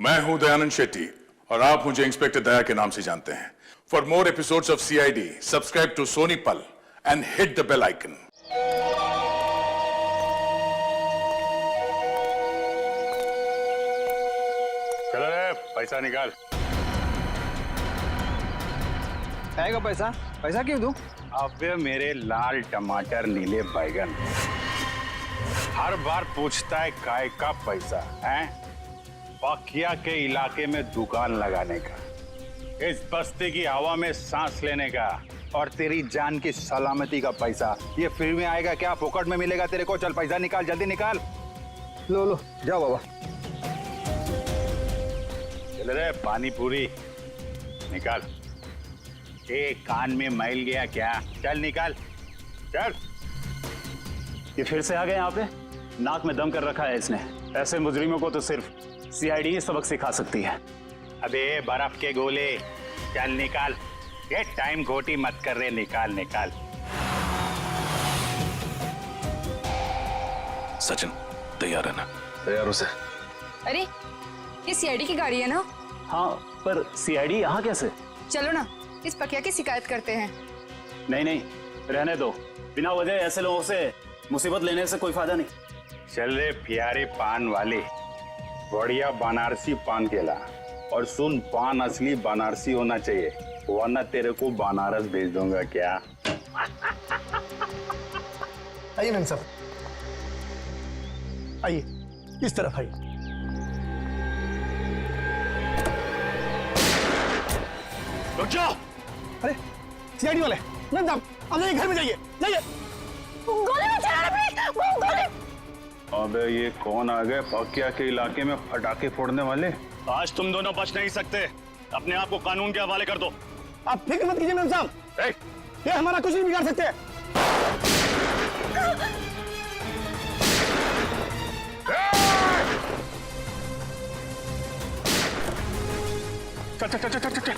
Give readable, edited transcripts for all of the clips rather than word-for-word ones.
मैं हूं दयानंद शेट्टी और आप मुझे इंस्पेक्टर दया के नाम से जानते हैं। For more episodes of CID subscribe to Sony Pal and hit the bell icon. चलो रे, पैसा निकाल। आएगा पैसा? पैसा क्यों दूं? अबे मेरे लाल टमाटर नीले बैगन, हर बार पूछता है काय का पैसा है? पकिया के इलाके में दुकान लगाने का, इस बस्ती की हवा में सांस लेने का और तेरी जान की सलामती का पैसा। ये फ्री में आएगा क्या? फोकट में मिलेगा तेरे को? चल पैसा निकाल, जल्दी निकाल। लो लो जाओ बाबा। चल रे, पानी पूरी निकाल। कान में मैल गया क्या? चल निकाल, चल। ये फिर से आ गए यहाँ पे? नाक में दम कर रखा है इसने। ऐसे मुजरिमों को तो सिर्फ सीआईडी ही सबक सिखा सकती है। अबे बर्फ के गोले, चल निकाल। ये टाइम खोटी मत कर रहे, निकाल निकाल। सचिन तैयार है ना? तैयार हो से। अरे ये सीआईडी की गाड़ी है ना? हाँ, पर सीआईडी यहाँ कैसे? चलो ना, इस पकिया की शिकायत करते हैं। नहीं नहीं, रहने दो। बिना वजह ऐसे लोगों से मुसीबत लेने से कोई फायदा नहीं। चल रे प्यारे पान वाले, बढ़िया बनारसी पान केला। और सुन, पान असली बनारसी होना चाहिए, वरना तेरे को बनारस भेज दूंगा। क्या? आइए मैम साहब, आइए इस तरफ आइए। रुक जाओ। अरे सीआईडी वाले, मैम साहब आप जाइए, घर में जाइए, जाइए। गोली मत चलाना प्लीज, गोली। अबे ये कौन आ गए पकिया के इलाके में पटाखे फोड़ने वाले? आज तुम दोनों बच नहीं सकते। अपने आप को कानून के हवाले कर दो। आप फिक्र मत कीजिए मैम साहब, ये हमारा कुछ नहीं बिगाड़ सकते। चल चल चल चल चल।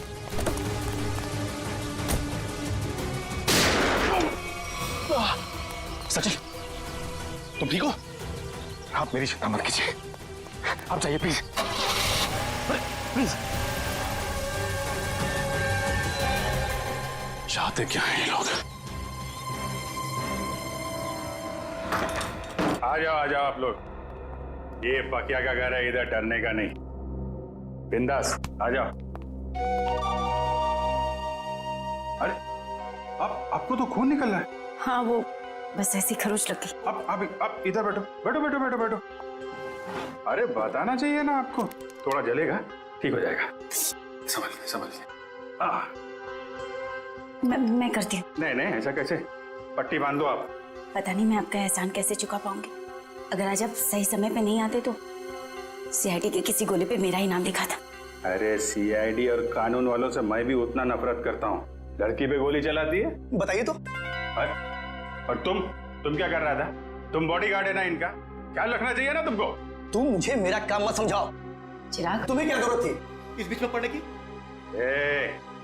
सचिन तुम ठीक हो? आप मेरी चिंता मत कीजिए, आप जाइए प्लीज, प्लीज। चाहते क्या हैं ये लोग? आ जाओ आप लोग। ये पकिया का घर है, इधर डरने का नहीं। बिंदास आ जाओ। अरे आपको तो खून निकल रहा है। हाँ, वो बस ऐसी खरोच लग गई। अब इधर बैठो बैठो बैठो बैठो बैठो। अरे बताना चाहिए ना आपको, थोड़ा जलेगा, ठीक हो जाएगा। संभल। मैं करती हूँ। नहीं ऐसा कैसे? पट्टी बांध दो आप। पता नहीं मैं आपका एहसान कैसे चुका पाऊंगी। अगर आज आप सही समय पे नहीं आते तो सीआईडी के किसी गोले पे मेरा ही नाम लिखा था। अरे सीआईडी और कानून वालों से मैं भी उतना नफरत करता हूँ। लड़की पे गोली चलाती है, बताइए तो। और तुम क्या कर रहा था? तुम बॉडीगार्ड है ना इनका, ख्याल रखना चाहिए ना तुमको। तुम मुझे मेरा काम मत समझाओ। चिराग, तुम्हें क्या जरूरत थी इस बीच में पड़ने की?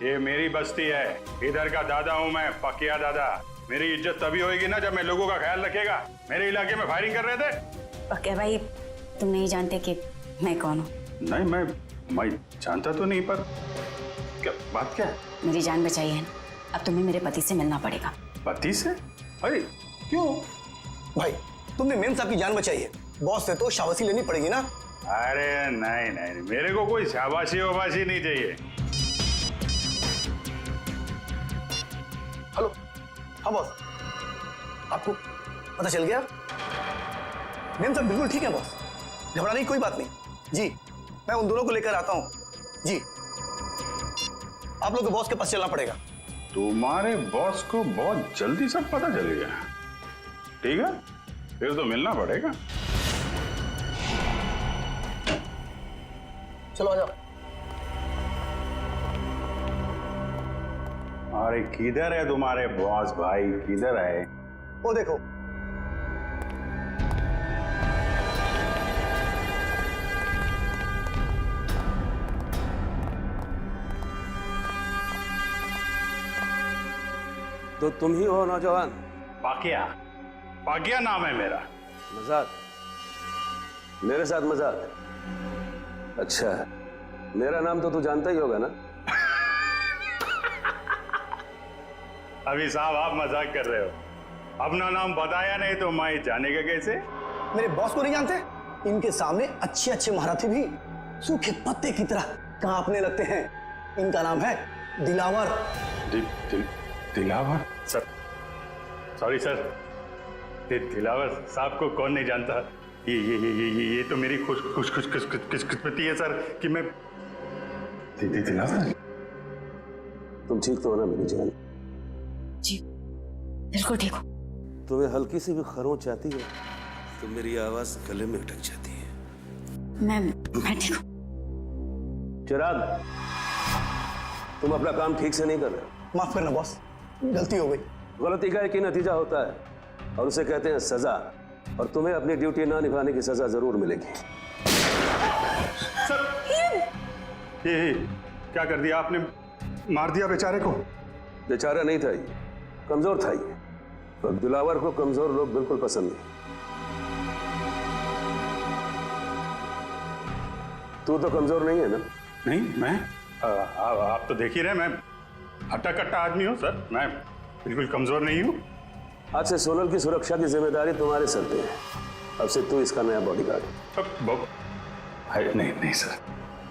ये मेरी बस्ती है, इधर का दादा हूँ मैं, पकिया दादा। मेरी इज्जत तभी होगी ना जब मैं लोगों का ख्याल रखेगा। मेरे इलाके में फायरिंग कर रहे थे। पक्के भाई, तुम नहीं जानते कि मैं कौन हूँ। नहीं, मैं जानता तो नहीं, पर क्या बात क्या है? मेरी जान बचाई है ना, अब तुम्हें मेरे पति से मिलना पड़ेगा। पति से? अरे क्यों? भाई तुमने मेम साहब की जान बचाई है, बॉस से तो शाबाशी लेनी पड़ेगी ना। अरे नहीं, मेरे को कोई शाबाशी वाबाशी नहीं चाहिए। हेलो, हाँ बॉस, आपको पता चल गया? मेम साहब बिल्कुल ठीक है बॉस, घबराने की कोई बात नहीं। जी मैं उन दोनों को लेकर आता हूँ। जी आप लोग को बॉस के पास चलना पड़ेगा। तुम्हारे बॉस को बहुत जल्दी सब पता चल गया। ठीक है, फिर तो मिलना पड़ेगा। चलो आ जाओ। अरे किधर है तुम्हारे बॉस भाई, किधर है? वो देखो। तो तुम ही हो नौजवान? पाकिया नाम है मेरा। मजाक? मेरे साथ मजाक? अच्छा, मेरा नाम तो तू जानता ही होगा ना? अभी साहब आप मजाक कर रहे हो। अपना नाम बताया नहीं तो मैं जानेगा कैसे? मेरे बॉस को नहीं जानते? इनके सामने अच्छे अच्छे महारथी भी सूखे पत्ते की तरह कांपने लगते हैं। इनका नाम है Dilawar. Dilawar? Sir, sorry sir, Dilawar साहब को कौन नहीं जानता? ये तो मेरी खुशकिस्मती है सर कि मैं दिलावर। तुम ठीक तो हो ना मेरी जान? जी बिल्कुल ठीक हो। तुम्हें हल्की सी भी खरोंच आती है तो मेरी आवाज गले में अटक जाती है। मैं ठीक हूँ। चिराग, तुम अपना काम ठीक से नहीं कर रहे। माफ करना बॉस, गलती हो गई। गलती का एक ही नतीजा होता है और उसे कहते हैं सजा, और तुम्हें अपनी ड्यूटी ना निभाने की सजा जरूर मिलेगी। सर, ये क्या कर दिया आपने? मार दिया बेचारे को? बेचारा नहीं था, ये कमजोर था। ये और दिलावर को कमजोर लोग बिल्कुल पसंद नहीं। तू तो कमजोर नहीं है ना? नहीं, मैं आप तो देख ही रहे, मैं हट्टा कट्टा आदमी हूँ सर। मैं बिल्कुल कमजोर नहीं हूँ। आज से सोनल की सुरक्षा की जिम्मेदारी तुम्हारे सर पे है। अब से तू इसका नया बॉडीगार्ड है। नहीं सर,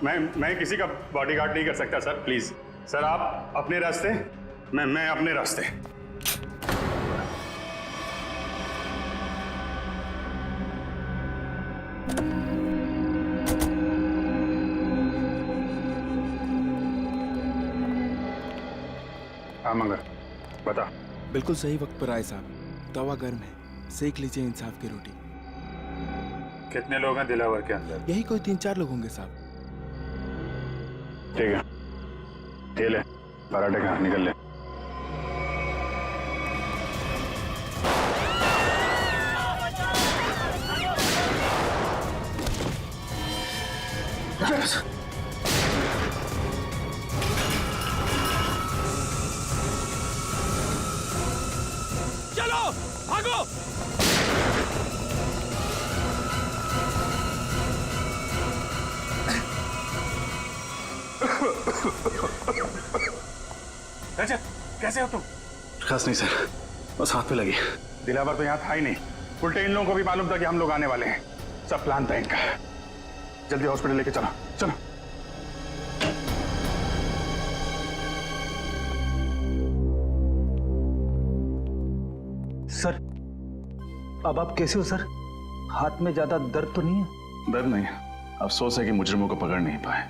मैं किसी का बॉडीगार्ड नहीं कर सकता सर। प्लीज सर, आप अपने रास्ते, मैं अपने रास्ते। हाँ मंगर, बता। बिल्कुल सही वक्त पर आए साहब। तवा गर्म है, सेक लीजिए इंसाफ की रोटी। कितने लोग हैं दिलावर के अंदर? यही कोई 3-4 लोग होंगे साहब। ठीक है, ये ले पराठे खा, निकल ले। चलो भागो। कैसे हो तुम? खास नहीं सर, बस हाथ पे लगी। दिलावर तो यहाँ था ही नहीं। उल्टे इन लोगों को भी मालूम था कि हम लोग आने वाले हैं। सब प्लान था इनका। जल्दी हॉस्पिटल लेके चलो, चलो। सर, अब आप कैसे हो सर? हाथ में ज्यादा दर्द तो नहीं है? दर्द नहीं, अफसोस है कि मुजरिमों को पकड़ नहीं पाए।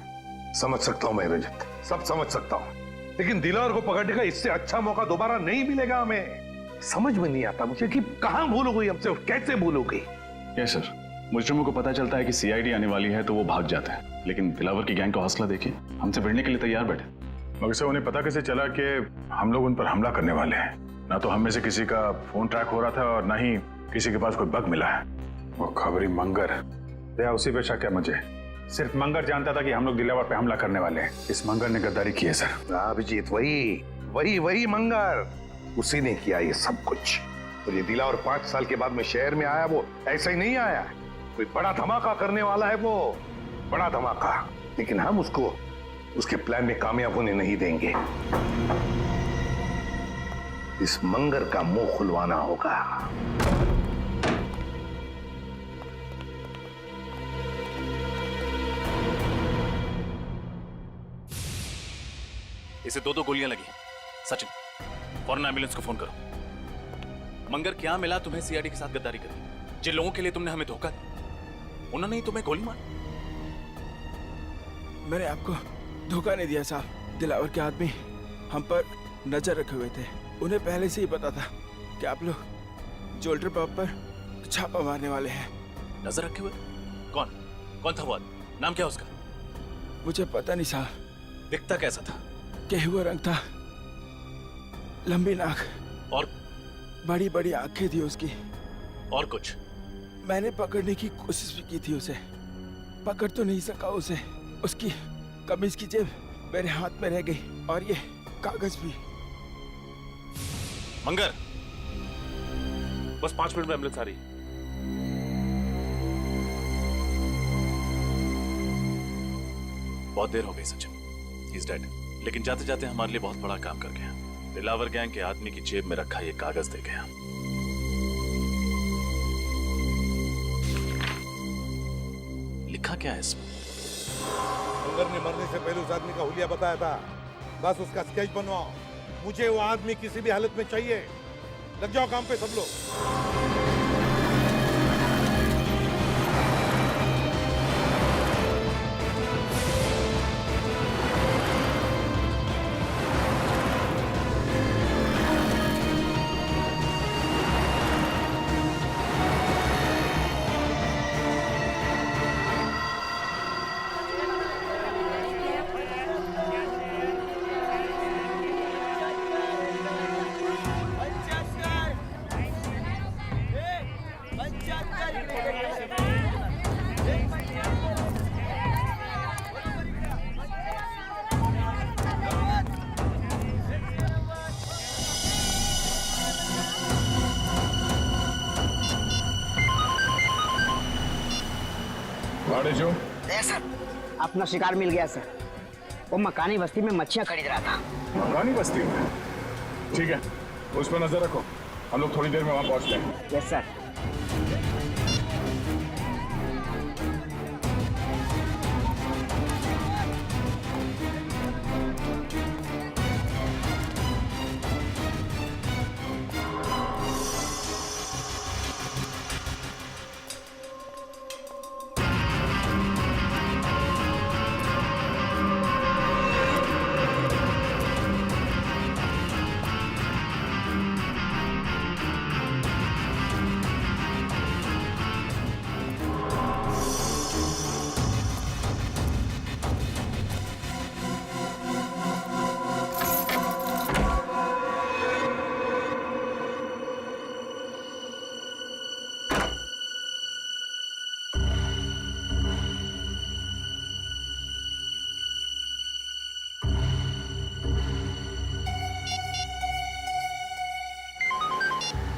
समझ सकता हूं मैं रजत, सब समझ सकता हूं, लेकिन दिलावर को पकड़ने का इससे अच्छा मौका दोबारा नहीं मिलेगा हमें। समझ में नहीं आता मुझे कि कहां भूल हो गई हमसे और कैसे भूल हो गई। यस सर, मुजरिमों को पता चलता है कि सीआईडी आने वाली है तो वो भाग जाते हैं, लेकिन दिलावर की गैंग का हौसला देखिए, हमसे भिड़ने के लिए तैयार बैठे। मगर से उन्हें पता कैसे चला कि हम लोग उन पर हमला करने वाले हैं? ना तो हम में से किसी का फोन ट्रैक हो रहा था और ना ही किसी के पास कोई बग मिला है। वो खबरी मंगर, दया उसी पे शक है मुझे। सिर्फ मंगर जानता था कि हम लोग दिलावर पे हमला करने वाले हैं। इस मंगर ने गद्दारी की है सर। अभिजीत, वही मंगर, उसी ने किया ये सब कुछ। तो ये दिलावर 5 साल के बाद में शहर में आया, वो ऐसा ही नहीं आया, कोई बड़ा धमाका करने वाला है, वो बड़ा धमाका। लेकिन हम उसको उसके प्लान में कामयाब होने नहीं देंगे। इस मंगर का मुंह खुलवाना होगा। इसे 2 गोलियां लगी। सचिन, फौरन एम्बुलेंस को फोन करो। मंगर, क्या मिला तुम्हें सीआईडी के साथ गद्दारी करके? जिन लोगों के लिए तुमने हमें धोखा दिया, उन्होंने ही तुम्हें गोली मारी। मैंने आपको धोखा नहीं दिया साहब। दिलावर के आदमी हम पर नजर रखे हुए थे। उन्हें पहले से ही पता था कि आप लोग जोल्टर पब पर छापा मारने वाले हैं। नजर रखे हुए? कौन था वो आदमी? नाम क्या उसका? मुझे पता नहीं साहब। दिखता कैसा था? गेहुआ रंग था, लंबी नाक और बड़ी बड़ी आंखें थी उसकी। और कुछ? मैंने पकड़ने की कोशिश भी की थी उसे, पकड़ तो नहीं सका उसे। उसकी कमीज की जेब मेरे हाथ में रह गई और ये कागज भी। मंगर, बस 5 मिनट में एम्बुलेंस आ रही। 5 बहुत देर हो गई सचिन, ही इज डेड। लेकिन जाते जाते हमारे लिए बहुत बड़ा काम कर गया। दिलावर गैंग के आदमी की जेब में रखा ये कागज दे गया। लिखा क्या है इसमें? मंगर ने मरने से पहले उस आदमी का हुलिया बताया था, बस उसका स्केच बनवाओ। मुझे वो आदमी किसी भी हालत में चाहिए। लग जाओ काम पे सब लोग। सर, अपना शिकार मिल गया सर। वो मकानी बस्ती में मच्छियां खरीद रहा था। मकानी बस्ती में? ठीक है, उस पर नजर रखो, हम लोग थोड़ी देर में वहां पहुंचते हैं। Yes sir.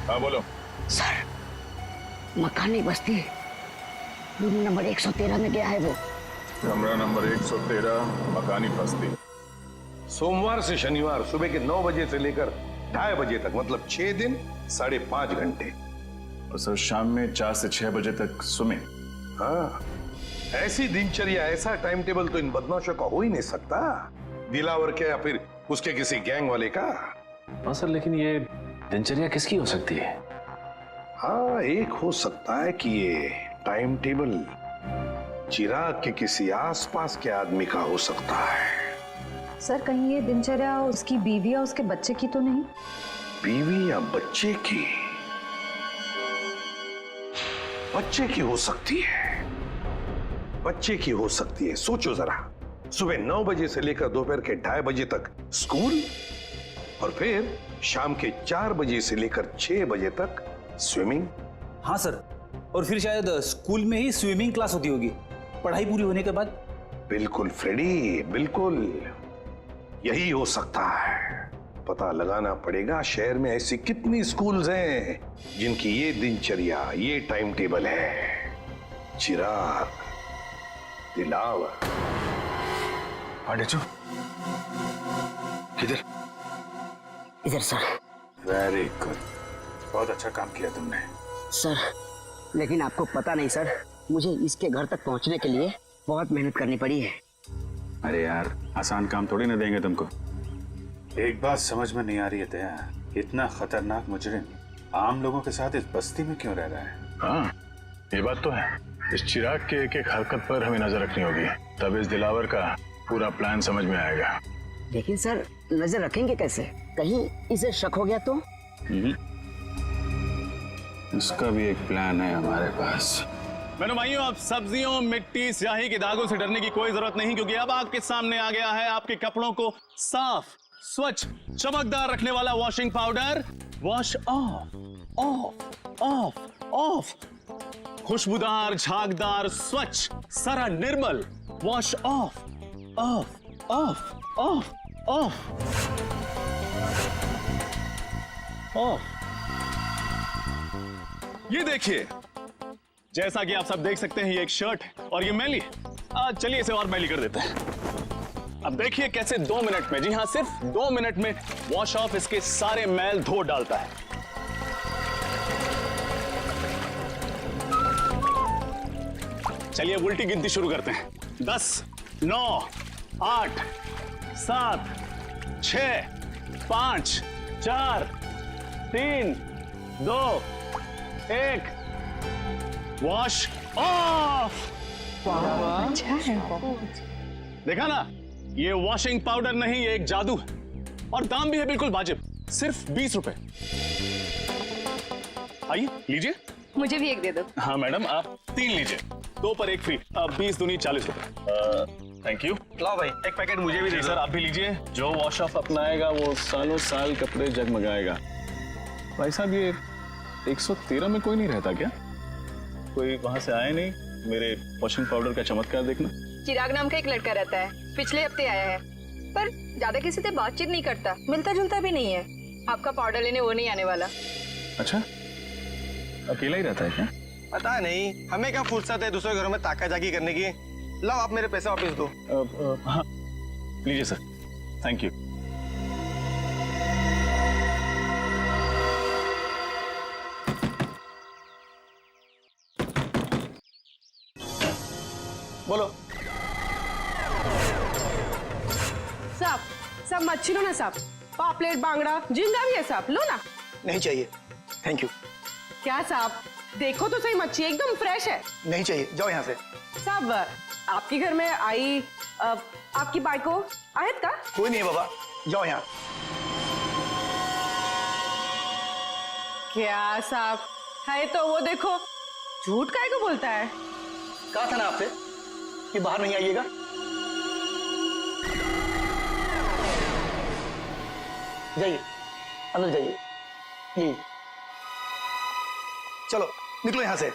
हाँ बोलो। सर, मकानी बस्ती रूम नंबर 113 में गया है वो। कमरा नंबर 113, मकानी बस्ती। सोमवार से शनिवार सुबह के 9 बजे से लेकर 2:30 बजे तक, मतलब 6 दिन 5.5 घंटे। और सर शाम में 4 से 6 बजे तक स्विमिंग। हाँ, ऐसी दिनचर्या, ऐसा टाइम टेबल तो इन बदमाशों का हो ही नहीं सकता। दिलावर के या फिर उसके किसी गैंग वाले का। हाँ सर, लेकिन ये दिनचर्या किसकी हो सकती है? हाँ, एक हो सकता है कि ये टाइम टेबल चिराग के किसी आसपास के आदमी का हो सकता है। सर, कहीं ये दिनचर्या उसकी बीवी या उसके बच्चे की तो नहीं? बीवी या बच्चे की? बच्चे की हो सकती है, बच्चे की हो सकती है। सोचो जरा, सुबह 9 बजे से लेकर दोपहर के 2:30 बजे तक स्कूल, और फिर शाम के 4 बजे से लेकर 6 बजे तक स्विमिंग। हाँ सर, और फिर शायद स्कूल में ही स्विमिंग क्लास होती होगी पढ़ाई पूरी होने के बाद। बिल्कुल फ्रेडी, बिल्कुल यही हो सकता है। पता लगाना पड़ेगा शहर में ऐसी कितनी स्कूल्स हैं जिनकी ये दिनचर्या, ये टाइम टेबल है। चिराग, दिलावर। पांडेचू, किधर? इधर सर। वेरी गुड, बहुत अच्छा काम किया तुमने। सर, लेकिन आपको पता नहीं सर, मुझे इसके घर तक पहुंचने के लिए बहुत मेहनत करनी पड़ी है। अरे यार, आसान काम थोड़ी ना देंगे तुमको। एक बात समझ में नहीं आ रही है दया, इतना खतरनाक मुजरिम आम लोगों के साथ इस बस्ती में क्यों रह रहा है? हाँ, ये बात तो है। इस चिराग के एक एक हरकत पर हमें नजर रखनी होगी, तब इस दिलावर का पूरा प्लान समझ में आएगा। लेकिन सर, नजर रखेंगे कैसे? कहीं इसे शक हो गया तो? इसका भी एक प्लान है हमारे पास। मेरे भाइयों, अब सब्जियों, मिट्टी, स्याही के दागों से डरने की कोई जरूरत नहीं, क्योंकि अब आपके सामने आ गया है आपके कपड़ों को साफ, स्वच्छ, चमकदार रखने वाला washing powder. Wash off, off, off, off. खुशबूदार, झागदार, स्वच्छ, सारा निर्मल। Wash off, off, off, off, off, off. ये देखिए, जैसा कि आप सब देख सकते हैं, ये एक शर्ट है और ये मैली है। चलिए इसे और मैली कर देते हैं। अब देखिए कैसे 2 मिनट में, जी हाँ सिर्फ 2 मिनट में वॉश ऑफ इसके सारे मैल धो डालता है। चलिए उल्टी गिनती शुरू करते हैं। 10, 9, 8, 7, 6, 5, 4, 3, 2, 1, वॉश ऑफ। देखा ना, ये वॉशिंग पाउडर नहीं, ये एक जादू है और दाम भी है बिल्कुल वाजिब, सिर्फ 20 रुपए। आइए लीजिए। मुझे भी एक दे दो। हाँ मैडम, आप 3 लीजिए, 2 पर 1 फ्री। 20 दूनी 40 रुपए। Thank you. लाओ भाई, एक पैकेट मुझे भी दे सर आप भी लीजिए। जो वॉश ऑफ अपनाएगा वो सालों साल कपड़े जगमगाएगा। भाई साहब ये 113 में कोई नहीं रहता क्या? कोई वहां से आया नहीं मेरे वॉशिंग पाउडर का चमत्कार देखना? चिराग नाम का एक लड़का रहता है, पिछले हफ्ते आया है, पर ज्यादा किसी से बातचीत नहीं करता, मिलता जुलता भी नहीं है। आपका पाउडर लेने वो नहीं आने वाला। अच्छा, अकेला ही रहता है क्या? पता नहीं, हमें क्या फुर्सत है दूसरे घरों में ताका जाकी करने की। लाओ आप मेरे पैसे वापस दो। हाँ लीजिए सर, थैंक यू। बोलो। साहब, सब मच्छी लो ना साहब, पापलेट, बांगड़ा, झींगा भी है साहब, लो ना। नहीं चाहिए, थैंक यू। क्या साहब, देखो तो सही, मच्छी एकदम फ्रेश है। नहीं चाहिए, जाओ यहाँ से। साहब, आपके घर में आई आपकी बाइको आयत का? कोई नहीं है बाबा, जाओ यहाँ। क्या साहब, है तो वो देखो, झूठ काहे को बोलता है? कहा था ना आपसे कि बाहर नहीं आइएगा। जाइए, अंदर जाइए। ये चलो निकलो यहाँ से।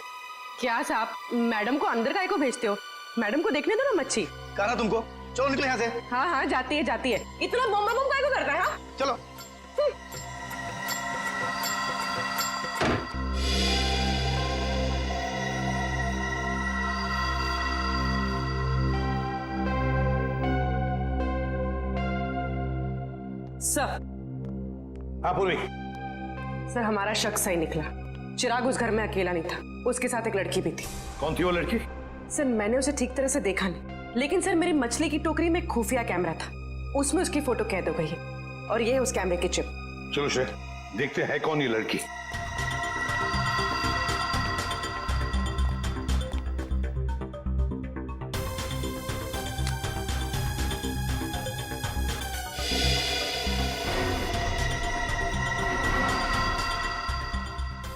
क्या साहब, मैडम को अंदर काहे को भेजते हो? मैडम को देखने दो ना मच्छी। कहा ना तुमको, चलो निकलो यहाँ से। हाँ हाँ, जाती है जाती है, इतना बम बम काहे को करता है? हाँ चलो। सर। हाँ पूर्वी। सर हमारा शक सही निकला, चिराग उस घर में अकेला नहीं था, उसके साथ एक लड़की भी थी। कौन थी वो लड़की? सर मैंने उसे ठीक तरह से देखा नहीं, लेकिन सर मेरी मछली की टोकरी में एक खुफिया कैमरा था, उसमें उसकी फोटो कैद हो गई है और ये है उस कैमरे की चिप। चलो श्रेय, देखते हैं कौन ये लड़की।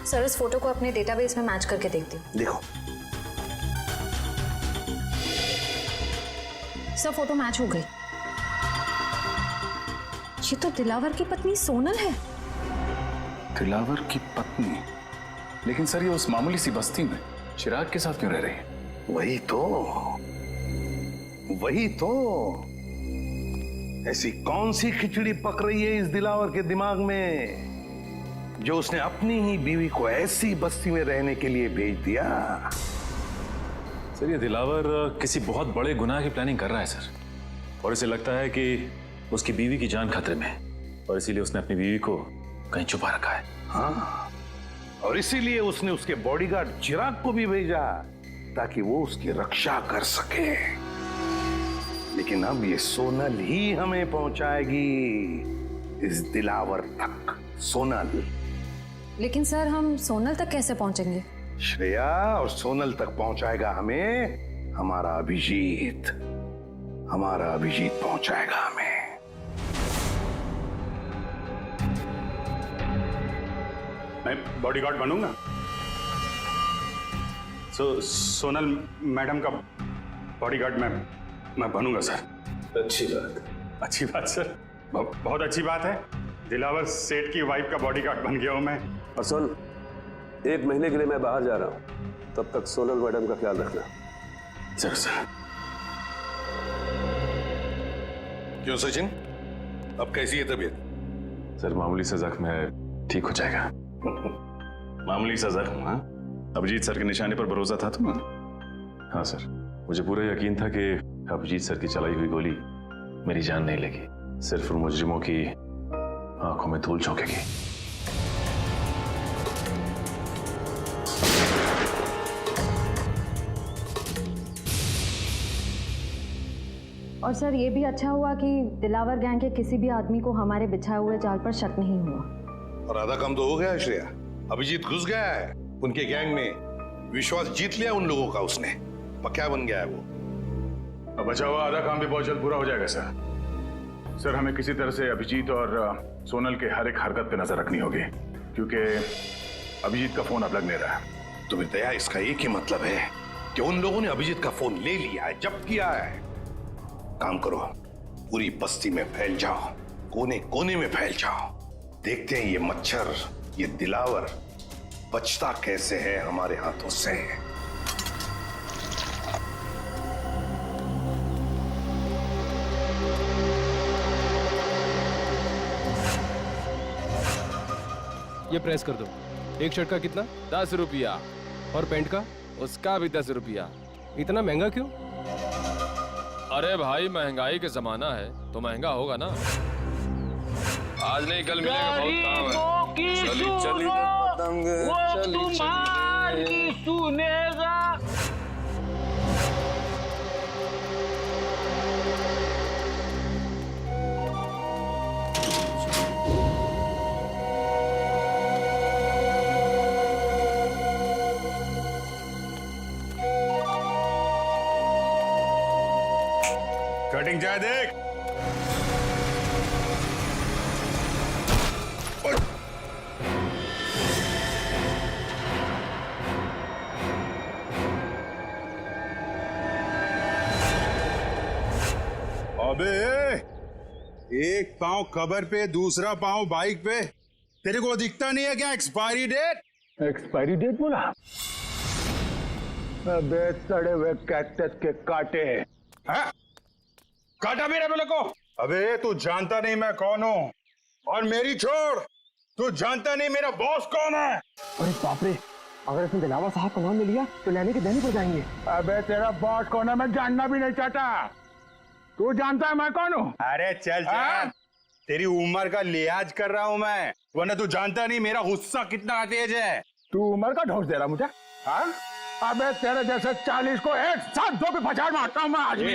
सर इस फोटो को अपने डेटाबेस में मैच करके देखती हूँ। देखो। सर फोटो मैच हो गई। ये तो दिलावर की पत्नी सोनल है। दिलावर की पत्नी? लेकिन सर ये उस मामूली सी बस्ती में चिराग के साथ क्यों रह रही है? वही तो ऐसी कौन सी खिचड़ी पक रही है इस दिलावर के दिमाग में जो उसने अपनी ही बीवी को ऐसी बस्ती में रहने के लिए भेज दिया? सर ये दिलावर किसी बहुत बड़े गुनाह की प्लानिंग कर रहा है सर, और इसे लगता है कि उसकी बीवी की जान खतरे में है और इसीलिए उसने अपनी बीवी को कहीं छुपा रखा है। हाँ, और इसीलिए उसने उसके बॉडीगार्ड चिराग को भी भेजा ताकि वो उसकी रक्षा कर सके। लेकिन अब ये सोनल ही हमें पहुंचाएगी इस दिलावर तक। सोनल। लेकिन सर हम सोनल तक कैसे पहुंचेंगे? श्रेया, और सोनल तक पहुंचाएगा हमें हमारा अभिजीत। हमारा अभिजीत पहुंचाएगा हमें। मैं बॉडीगार्ड बनूंगा। सोनल मैडम का बॉडीगार्ड मैं बनूंगा सर। अच्छी बात सर, बहुत अच्छी बात है। दिलावर सेठ की वाइफ का बॉडीगार्ड बन गया हूं मैं। और सुन, 1 महीने के लिए मैं बाहर जा रहा हूं, तब तक सोनल मैडम का ख्याल रखना। सर। क्यों सचिन, अब कैसी है तबीयत? सर मामूली सा जख्म है, ठीक हो जाएगा। मामूली सा जख्म? हाँ, अभिजीत सर के निशाने पर भरोसा था तुम्हें? हाँ सर, मुझे पूरा यकीन था कि अभिजीत सर की चलाई हुई गोली मेरी जान नहीं लगी, सिर्फ उन मुजरिमों की आंखों में धूल झोंकेगी। और सर ये भी अच्छा हुआ कि दिलावर गैंग के किसी भी आदमी को हमारे बिछाए हुए जाल पर शक नहीं हुआ। और आधा काम तो हो गया श्रेया, अभिजीत घुस गया है उनके गैंग में, विश्वास जीत लिया उन लोगों का उसने, पक्का बन गया है वो। अब बचा हुआ आधा काम भी बहुत जल्द पूरा हो जाएगा सर। सर हमें किसी तरह से अभिजीत और सोनल के हर एक हरकत पे नजर रखनी होगी, क्योंकि अभिजीत का फोन अब लग नहीं रहा है। तुम्हें दया, इसका एक ही मतलब है कि उन लोगों ने अभिजीत का फोन ले लिया है, जब्त किया है। काम करो, पूरी बस्ती में फैल जाओ, कोने कोने में फैल जाओ, देखते हैं ये मच्छर, ये दिलावर बचता कैसे है हमारे हाथों से। ये प्रेस कर दो। एक शर्ट का कितना? 10 रुपया। और पैंट का? उसका भी 10 रुपया। इतना महंगा क्यों? अरे भाई, महंगाई का जमाना है तो महंगा होगा ना। आज नहीं कल मिलेगा, बहुत काम है। चली चली पतंग, चली चली सुनेगा। कटिंग चाहे देख। अबे एक पांव कबर पे, दूसरा पांव बाइक पे, तेरे को दिखता नहीं है क्या एक्सपायरी डेट? एक्सपायरी डेट बोला? अबे सड़े हुए कैक्टस के कांटे। हाँ? काटा मेरे बोले को? अबे तू जानता नहीं मैं कौन हूँ, और मेरी छोड़, तू जानता नहीं मेरा बॉस कौन है। अरे बाप रे, अगर इसने दिलावर साहब का नाम ले लिया तो लेने के देने पड़ जाएंगे। अबे तेरा बॉस कौन है मैं जानना भी नहीं चाहता, तू जानता है मैं कौन हूँ? अरे चल चल, तेरी उम्र का लिहाज कर रहा हूँ मैं, वरना तू जानता नहीं मेरा गुस्सा कितना तेज है। तू उम्र का ढोस दे रहा मुझे? हाँ? अबे तेरे जैसे 40 को एक साथ दो पे पछाड़ मारता हूँ मैं आज भी।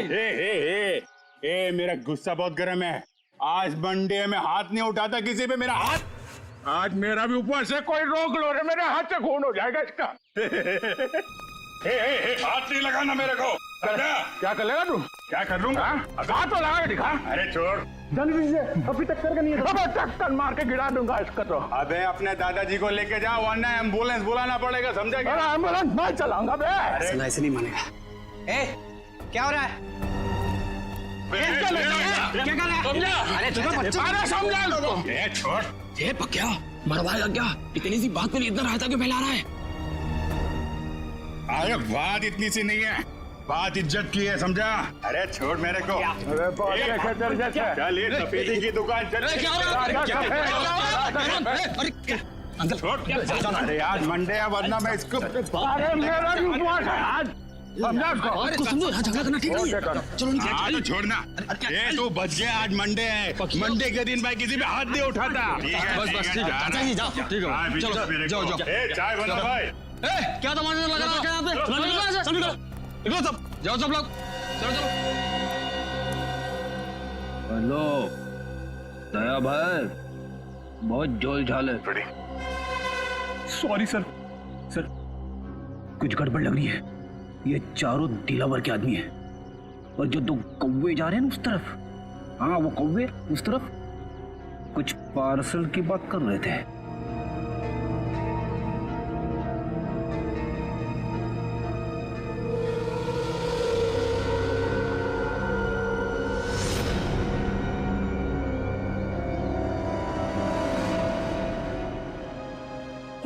ए मेरा गुस्सा बहुत गर्म है, आज मंडे में हाथ नहीं उठाता किसी पे मेरा हाथ। आज मेरा भी ऊपर से कोई रोक लो रे, मेरे हाथ से खून हो जाएगा इसका। हाथ नहीं लगाना मेरे को। क्या कर लेगा तू? क्या कर लूंगा? हाथ तो लगा के दिखा। अरे छोड़, जल्दी से, अभी टक्कर का नहीं है। अबे टक्कर मार के गिरा दूंगा इसका तो। अबे अपने दादाजी को लेके जाओ, वरना एम्बुलेंस बुलाना पड़ेगा, समझा क्या? अरे एम्बुलेंस मैं चलाऊंगा बे। ऐसे नहीं मानेगा। ए, क्या हो रहा है? क्या कर रहा है? अरे तुम्हें बच्चा, अरे समझा लोगों। छोड़, ये पक्या मरवाएगा क्या? इतनी सी बात पे इतना रायता क्यों फैला रहा है? अरे बात इतनी सी नहीं है, बात इज्जत की है, समझा? अरे छोड़ मेरे को। अरे बहुत खतर जैसे। चल ये सफेदी की दुकान चल। अंकल छोड़। अरे आज मंडे है, वरना मैं इसको। अरे मेरा भी उपवास है आज, समझा उसको? अरे कुछ समझो, यहाँ झगड़ा करना ठीक नहीं है। चलो निकल। हाँ तो छोड़ना, ये तू बच गया, आज मंडे है, मंडे के दिन भाई किसी पे हाथ नहीं उठाता। बस बस ठीक है, चाचा जी जाओ, ठीक है, चलो जाओ जाओ। चाय बना भाई। क्या तमाशा लगा रखा है यहाँ पे? चलो निकलो, निकलो सब, जाओ सब लोग, चलो चलो। हेलो दया भाई, बहुत जोल झाल है। सॉरी सर, सर कुछ गड़बड़ लग रही है। ये चारों दिलावर के आदमी हैं, और जो 2 कौवे जा रहे हैं उस तरफ, हाँ वो कौवे उस तरफ कुछ पार्सल की बात कर रहे थे।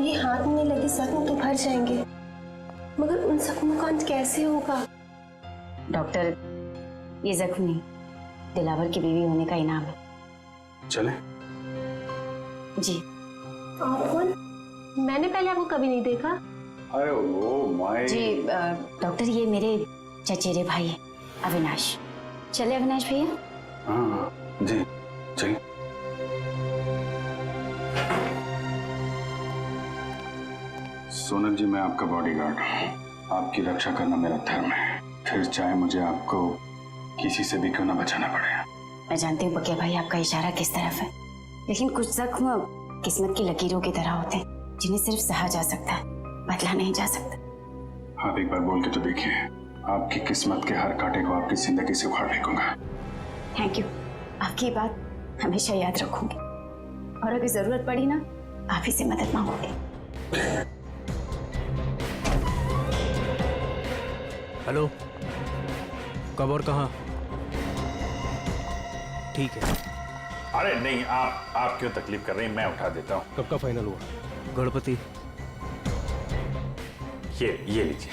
ये हाथ में लगे जख्म तो भर जाएंगे, मगर उन जख्मों का अंत कैसे होगा? डॉक्टर, ये जख्म नहीं, दिलावर की बीवी होने का इनाम है। चले? जी। आप कौन? मैंने पहले आपको कभी नहीं देखा। अरे ओ माय। जी डॉक्टर, ये मेरे चचेरे भाई हैं, अविनाश। चले अविनाश भैया। हाँ जी चलिए। सोनल जी, मैं आपका बॉडीगार्ड हूँ। आपकी रक्षा करना मेरा धर्म है, फिर चाहे मुझे आपको किसी से भी क्यों ना बचाना पड़े। मैं जानती हूँ पकिया भाई आपका इशारा किस तरफ है, लेकिन कुछ जख्म किस्मत की लकीरों की तरह होते हैं जिन्हें सिर्फ सहा जा सकता है, बदला नहीं जा सकता। आप एक बार बोल के तो देखिए, आपकी किस्मत के हर कांटे को आपकी जिंदगी से उखाड़ फेंकूंगा। थैंक यू, आपकी ये बात हमेशा याद रखूंगी, और अगर जरूरत पड़ी ना आप ही से मदद मांगोगे। हेलो, कब और कहाँ? ठीक है। अरे नहीं, आप क्यों तकलीफ कर रहे हैं, मैं उठा देता हूँ। कब का फाइनल हुआ? गणपति। ये लीजिए।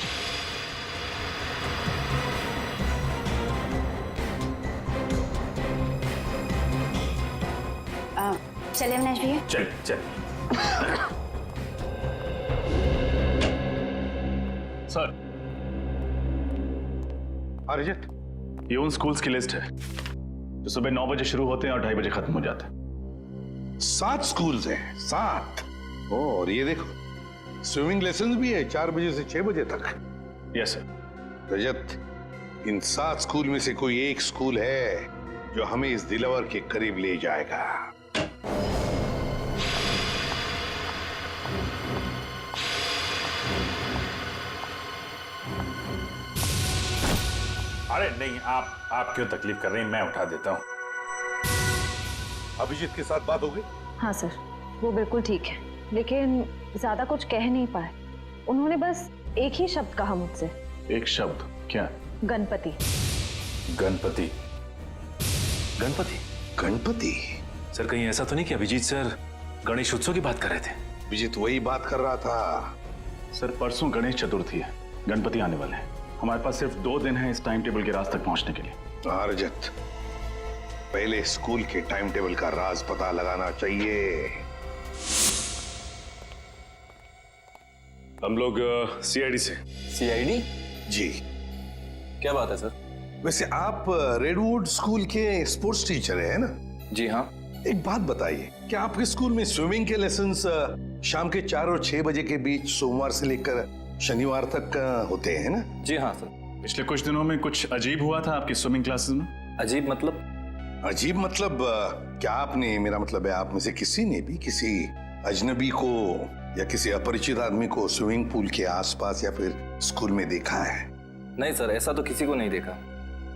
चलिए अविनाश भैया। चल। सर, अरिजित, ये उन स्कूल्स की लिस्ट है जो सुबह 9 बजे शुरू होते हैं और 2:30 बजे खत्म हो जाते हैं। 7 स्कूल्स हैं, 7। और ये देखो, स्विमिंग लेसन भी है 4 बजे से 6 बजे तक। Yes sir. रजत, इन 7 स्कूल में से कोई एक स्कूल है जो हमें इस दिलावर के करीब ले जाएगा। अरे नहीं, आप क्यों तकलीफ कर रहे हैं, मैं उठा देता हूँ। अभिजीत के साथ बात हो गई? हाँ सर, वो बिल्कुल ठीक है, लेकिन ज्यादा कुछ कह नहीं पाए। उन्होंने बस एक ही शब्द कहा मुझसे। एक शब्द? क्या? गणपति। गणपति? गणपति? सर कहीं ऐसा तो नहीं कि अभिजीत सर गणेश उत्सव की बात कर रहे थे? अभिजीत वही बात कर रहा था। सर परसों गणेश चतुर्थी है, गणपति आने वाले हैं। हमारे पास सिर्फ 2 दिन है इस टाइम टेबल के राज तक पहुंचने के लिए। रजत, पहले स्कूल के टाइम टेबल का राज पता लगाना चाहिए। हम लोग सीआईडी से। सीआईडी? जी। क्या बात है सर? वैसे आप रेडवुड स्कूल के स्पोर्ट्स टीचर हैं ना? जी हाँ। एक बात बताइए, क्या आपके स्कूल में स्विमिंग के लेसन्स शाम के 4 और 6 बजे के बीच सोमवार से लेकर शनिवार तक होते हैं ना? जी हाँ सर। पिछले कुछ दिनों में कुछ अजीब हुआ था आपकी स्विमिंग क्लासेस में? अजीब मतलब? अजीब मतलब क्या आपने, मेरा मतलब है आप में से किसी ने भी किसी अजनबी को या किसी अपरिचित आदमी को स्विमिंग पूल के आसपास या फिर स्कूल में देखा है? नहीं सर, ऐसा तो किसी को नहीं देखा।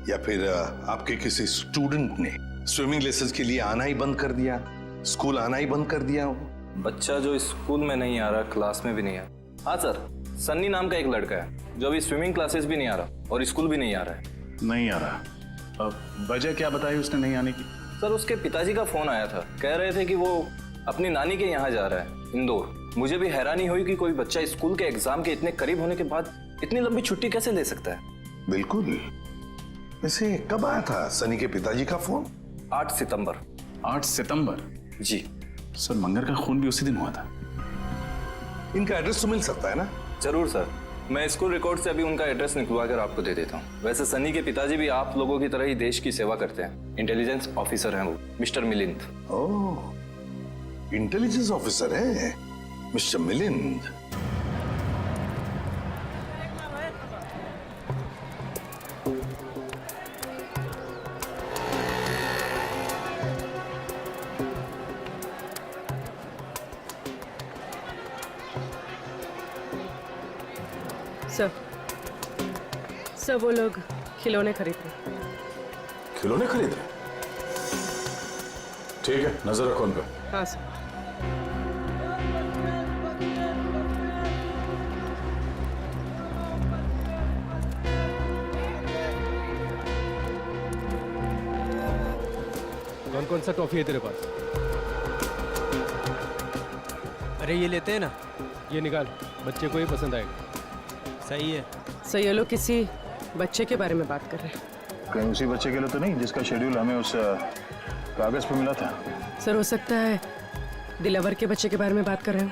या फिर आपके किसी स्टूडेंट ने स्विमिंग लेसन्स के लिए आना ही बंद कर दिया, स्कूल आना ही बंद कर दिया हो? बच्चा जो स्कूल में नहीं आ रहा, क्लास में भी नहीं आ रहा। हाँ सर, सन्नी नाम का एक लड़का है जो अभी स्विमिंग क्लासेस भी नहीं आ रहा और स्कूल भी नहीं आ रहा है। नहीं आ रहा? अब वजह क्या बताई उसने नहीं आने की? सर उसके पिताजी का फोन आया था, कह रहे थे कि वो अपनी नानी के यहाँ जा रहा है, इंदौर। मुझे भी हैरानी हुई कि कोई बच्चा स्कूल के एग्जाम के इतने करीब होने के बाद इतनी लंबी छुट्टी कैसे ले सकता है। बिल्कुल। वैसे कब आया था सनी के पिताजी का फोन? 8 सितंबर। 8 सितंबर? जी सर, मंगर का खून भी उसी दिन हुआ था। इनका एड्रेस तो मिल सकता है ना? जरूर सर, मैं स्कूल रिकॉर्ड से अभी उनका एड्रेस निकलवा कर आपको दे देता हूँ। वैसे सनी के पिताजी भी आप लोगों की तरह ही देश की सेवा करते हैं, इंटेलिजेंस ऑफिसर हैं वो, मिस्टर मिलिंद। ओह, इंटेलिजेंस ऑफिसर है मिस्टर मिलिंद। सर वो लोग खिलौने खरीद रहे। खिलौने खरीद रहे? ठीक है, नजर रखो उन पर। हाँ सर। कौन कौन सा टॉफी है तेरे पास? अरे ये लेते हैं ना, ये निकाल, बच्चे को ही पसंद आएगा। सही है। सर ये लोग किसी बच्चे के बारे में बात कर रहे हैं। कहीं उसी बच्चे के लिए तो नहीं जिसका शेड्यूल हमें उस कागज पर मिला था? सर हो सकता है दिलावर के बच्चे के बारे में बात कर रहे हो।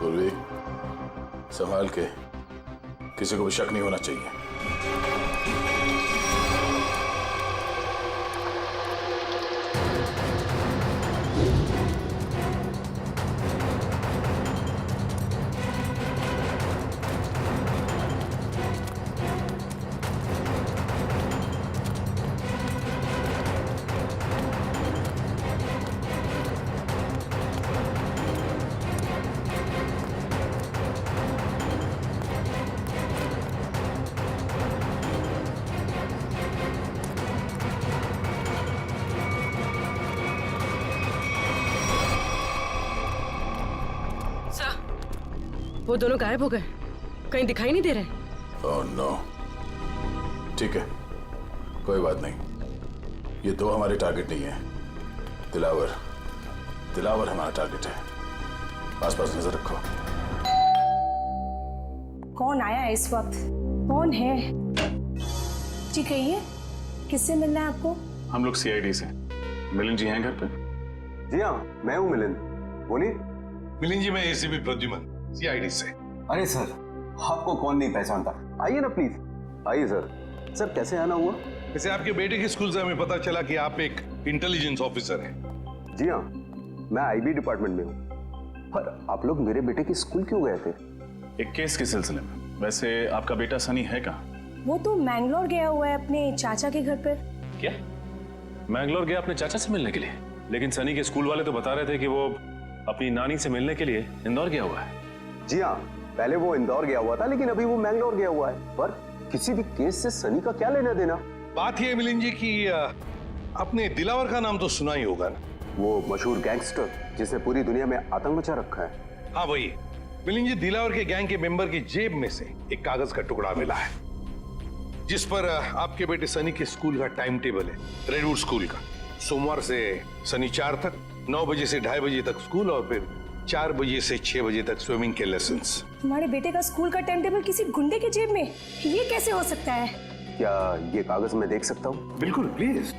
पूर्वी, संभाल के, किसी को भी शक नहीं होना चाहिए। वो दोनों गायब हो गए, कहीं दिखाई नहीं दे रहे। Oh no. ठीक है, कोई बात नहीं, ये दो हमारे टारगेट नहीं है। दिलावर, दिलावर हमारा टारगेट है। आसपास नजर रखो। कौन आया है इस वक्त? कौन है? जी कहिए, किससे मिलना है आपको? हम लोग सीआईडी से। मिलिंद जी हैं घर पे? जी हाँ, मैं हूँ मिलिंद, बोलिए। मिलिंद जी, मैं एसीपी प्रद्युमन, सीआईडी से। अरे सर, आपको कौन नहीं पहचानता, आइए ना प्लीज, आइए सर। सर कैसे आना हुआ? वैसे आपके बेटे के स्कूल से हमें पता चला कि आप एक इंटेलिजेंस ऑफिसर हैं। जी हाँ, मैं आईबी डिपार्टमेंट में हूँ। पर आप लोग मेरे बेटे के स्कूल क्यों गए थे? एक केस के सिलसिले में। वैसे आपका बेटा सनी है कहाँ? वो तो मैंगलोर गया हुआ है अपने चाचा के घर पर। क्या? मैंगलोर गया अपने चाचा से मिलने के लिए? लेकिन सनी के स्कूल वाले तो बता रहे थे कि वो अपनी नानी से मिलने के लिए इंदौर गया हुआ है। जी हाँ, पहले वो इंदौर गया हुआ था, लेकिन अभी वो मैंगलोर गया हुआ है। पर किसी भी केस से सनी का क्या लेना देना? बात यह है मिलिंद जी कि आपने दिलावर का नाम तो सुना ही होगा ना, वो मशहूर गैंगस्टर जिसने पूरी दुनिया में आतंक मचा रखा है। हाँ वही। मिलिंद जी, दिलावर के गैंग के मेंबर की जेब में से एक कागज का टुकड़ा मिला है, जिस पर आपके बेटे सनी के स्कूल का टाइम टेबल है, रेडवुड स्कूल का। सोमवार से शनिवार तक 9 बजे से 2:30 बजे तक स्कूल, और फिर 4 बजे से 6 बजे तक स्विमिंग के लेसन्स। तुम्हारे बेटे का स्कूल का टाइम टेबल किसी गुंडे के जेब में? ये कैसे हो सकता है? क्या ये कागज मैं देख सकता हूँ? बिल्कुल, प्लीज।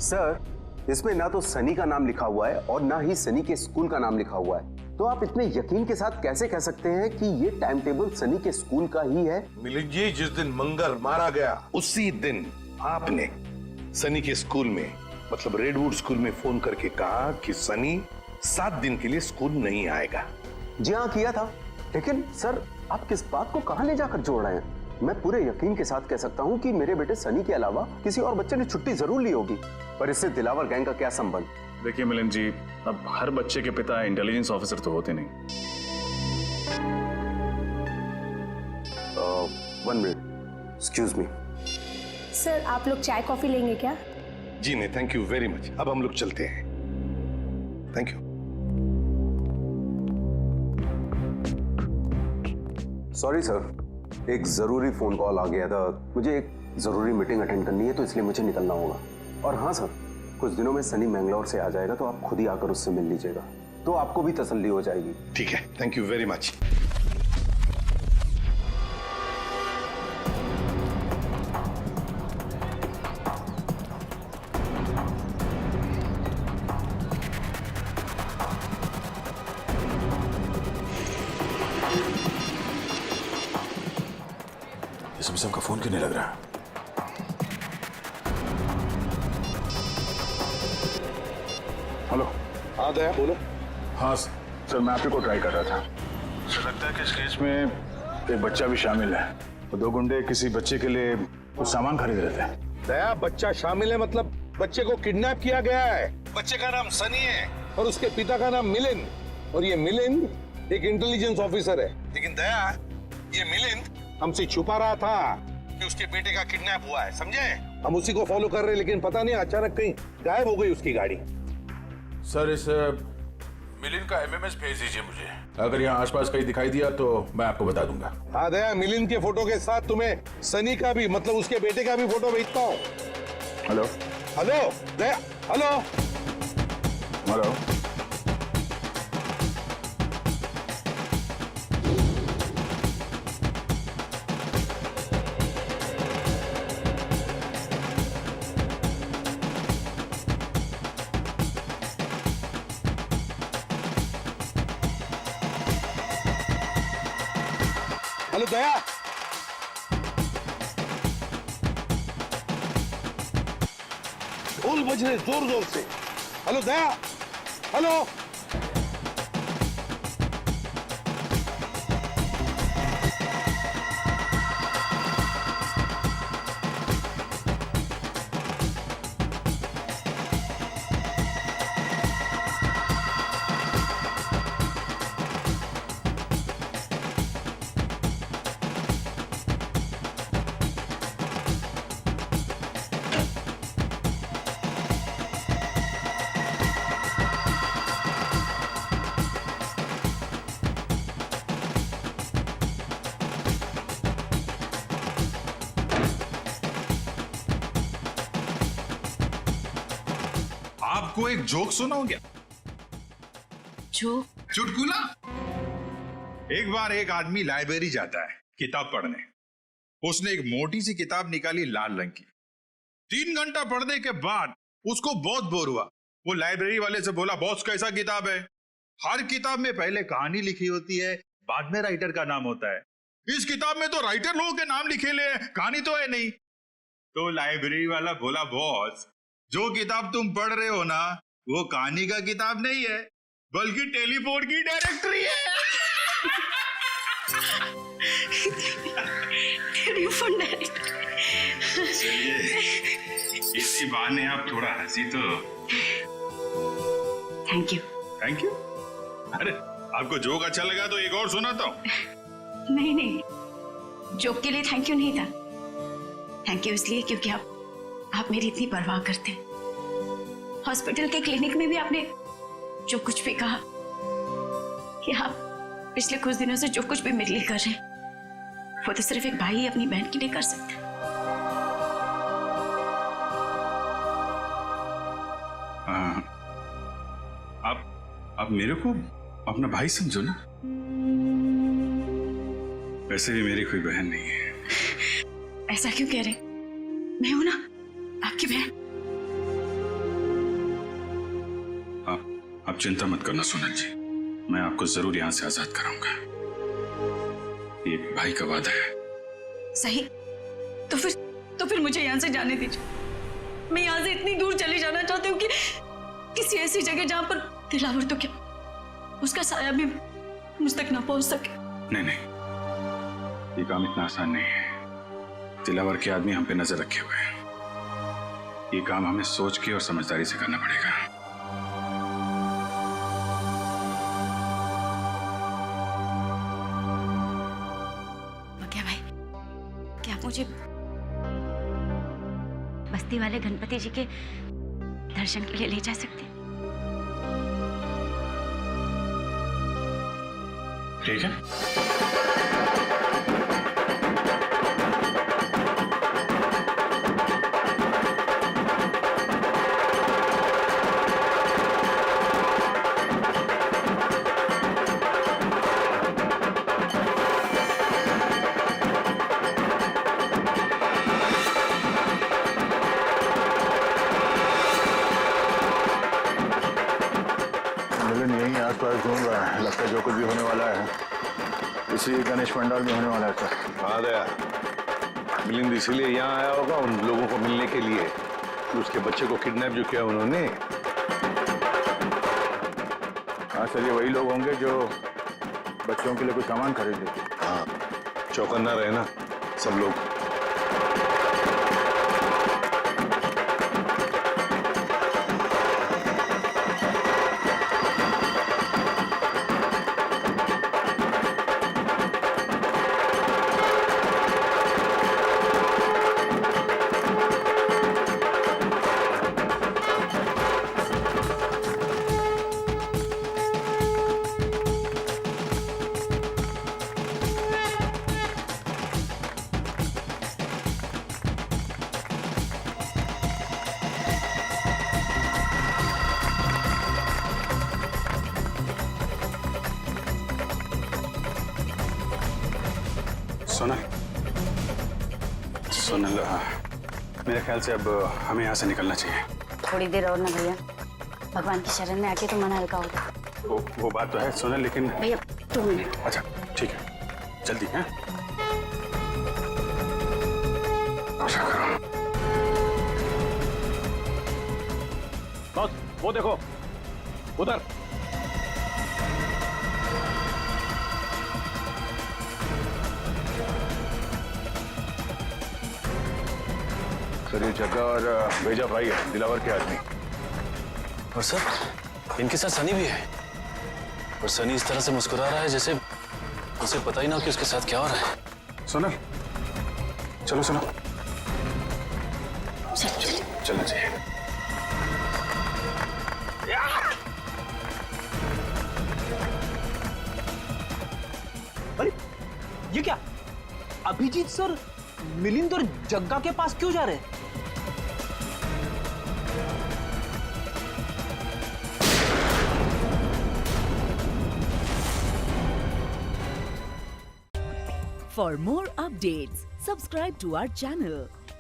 सर, इसमें ना तो सनी का नाम लिखा हुआ है और ना ही सनी के स्कूल का नाम लिखा हुआ है। तो आप इतने यकीन के साथ कैसे कह सकते हैं कि ये टाइम टेबल सनी के स्कूल का ही है? मिलिंद जी, जिस दिन मंगर मारा गया उसी दिन आपने सनी के स्कूल में, मतलब रेडवुड स्कूल में फोन करके कहा कि सनी 7 दिन के लिए स्कूल नहीं आएगा। जी हाँ, किया था। लेकिन सर, आप किस बात को कहां ले जाकर जोड़ रहे हैं? मैं पूरे यकीन के साथ कह सकता हूं कि मेरे बेटे सनी के अलावा किसी और बच्चे ने छुट्टी जरूर ली होगी। पर इससे दिलावर गैंग का क्या संबंध? देखिए मिलिंद जी, अब हर बच्चे के पिता इंटेलिजेंस ऑफिसर तो होते नहीं। 1 मिनट, एक्सक्यूज मी। सर, आप लोग चाय कॉफी लेंगे क्या? जी नहीं, थैंक यू वेरी मच। अब हम लोग चलते हैं। Thank you. सॉरी सर, एक जरूरी फोन कॉल आ गया था। मुझे एक जरूरी मीटिंग अटेंड करनी है, तो इसलिए मुझे निकलना होगा। और हाँ सर, कुछ दिनों में सनी मैंगलोर से आ जाएगा, तो आप खुद ही आकर उससे मिल लीजिएगा, तो आपको भी तसल्ली हो जाएगी। ठीक है, थैंक यू वेरी मच। इसमें का फोन क्यों नहीं लग रहा? हेलो। हाँ दया, बोलो। हाँ सर, मैं आप ही को ट्राई कर रहा था। सर, लगता है कि इस केस में एक बच्चा भी शामिल है। तो 2 गुंडे किसी बच्चे के लिए कुछ सामान खरीद रहे थे। दया, बच्चा शामिल है मतलब बच्चे को किडनैप किया गया है। बच्चे का नाम सनी है और उसके पिता का नाम मिलिंद, और ये मिलिंद एक इंटेलिजेंस ऑफिसर है। लेकिन दया, ये मिलिंद हमसे छुपा रहा था कि उसके बेटे का किडनैप हुआ है, समझे? हम उसी को फॉलो कर रहे हैं, लेकिन पता नहीं अचानक कहीं गायब हो गई उसकी गाड़ी। सर, इस मिलिंद का एमएमएस भेज दीजिए मुझे। अगर यहाँ आसपास कहीं दिखाई दिया तो मैं आपको बता दूंगा। हाँ दया, मिलिंद के फोटो के साथ तुम्हें सनी का भी, मतलब उसके बेटे का भी फोटो भेजता हूँ। हेलो। हेलो दया, हेलो हेलो। हेलो दया, ढोल बज रहे जोर जोर से। हेलो दया, हेलो। आपको एक जोक सुनाऊं क्या? जो चुटकुला। एक बार एक आदमी लाइब्रेरी जाता है किताब पढ़ने। उसने एक मोटी सी किताब निकाली लाल रंग की। 3 घंटा पढ़ने के बाद उसको बहुत बोर हुआ। वो लाइब्रेरी वाले से बोला, बॉस कैसा किताब है? हर किताब में पहले कहानी लिखी होती है, बाद में राइटर का नाम होता है। इस किताब में तो राइटर लोगों के नाम लिखे ले, कहानी तो है नहीं। तो लाइब्रेरी वाला बोला, बॉस जो किताब तुम पढ़ रहे हो ना, वो कहानी का किताब नहीं है, बल्कि टेलीफोन की डायरेक्टरी है। Telephone directory. चलिए, इसी बहाने आप थोड़ा हंसी तो। Thank you. Thank you. अरे आपको जोक अच्छा लगा तो एक और सुनाता हूँ। नहीं नहीं, जोक के लिए थैंक यू नहीं था। थैंक यू इसलिए क्योंकि आप मेरी इतनी परवाह करते हैं। हॉस्पिटल के क्लिनिक में भी आपने जो कुछ भी कहा कि आप पिछले कुछ दिनों से जो कुछ भी मेरे लिए कर रहे हैं, वो तो सिर्फ एक भाई अपनी बहन के लिए कर सकता है। आप मेरे को अपना भाई समझो ना। वैसे भी मेरी कोई बहन नहीं है। ऐसा क्यों कह रहे? मैं हूं ना आपकी बहन। आप चिंता मत करना सोनल जी, मैं आपको जरूर यहां से आजाद कराऊंगा। ये भाई का वादा है। सही, तो फिर मुझे यहां से जाने दीजिए। मैं यहां से इतनी दूर चली जाना चाहती हूँ कि किसी ऐसी जगह जहां पर दिलावर तो क्या, उसका साया भी मुझ तक ना पहुंच सके। नहीं, ये काम इतना आसान नहीं है। दिलावर के आदमी हम पे नजर रखे हुए हैं। ये काम हमें सोच के और समझदारी से करना पड़ेगा। क्या भाई, क्या आप मुझे बस्ती वाले गणपति जी के दर्शन के लिए ले जा सकते हैं? ठीक है। मिलन यहीं आसपास घूम रहा है। लगता है जो कुछ भी होने वाला है इसी गणेश पंडाल में होने वाला है। सर हाँ दया, मिलिंद इसीलिए यहाँ आया होगा उन लोगों को मिलने के लिए कि उसके बच्चे को किडनैप जो किया उन्होंने। हाँ सर, ये वही लोग होंगे जो बच्चों के लिए कुछ सामान खरीदे थे। हाँ, चौकन्ना रहे ना सब लोग। सोनल, मेरे ख्याल से अब हमें यहाँ से निकलना चाहिए। थोड़ी देर और ना भैया, भगवान की शरण में आके तो मन हल्का होता। वो बात तो है सोनल, लेकिन भैया 2 मिनट। अच्छा ठीक है, जल्दी है। तमाशा करो। बस वो देखो उधर। सर ये जग्गा और भेजा भाई है, दिलावर के आदमी। और सर इनके साथ सनी भी है, और सनी इस तरह से मुस्कुरा रहा है जैसे उसे पता ही ना हो कि उसके साथ क्या हो रहा है। सोनल चलो सुनो, चलना चाहिए। अरे ये क्या, अभिजीत सर मिलिंद और जग्गा के पास क्यों जा रहे हैं? For more updates, subscribe to our channel,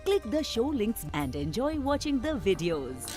click the show links and enjoy watching the videos.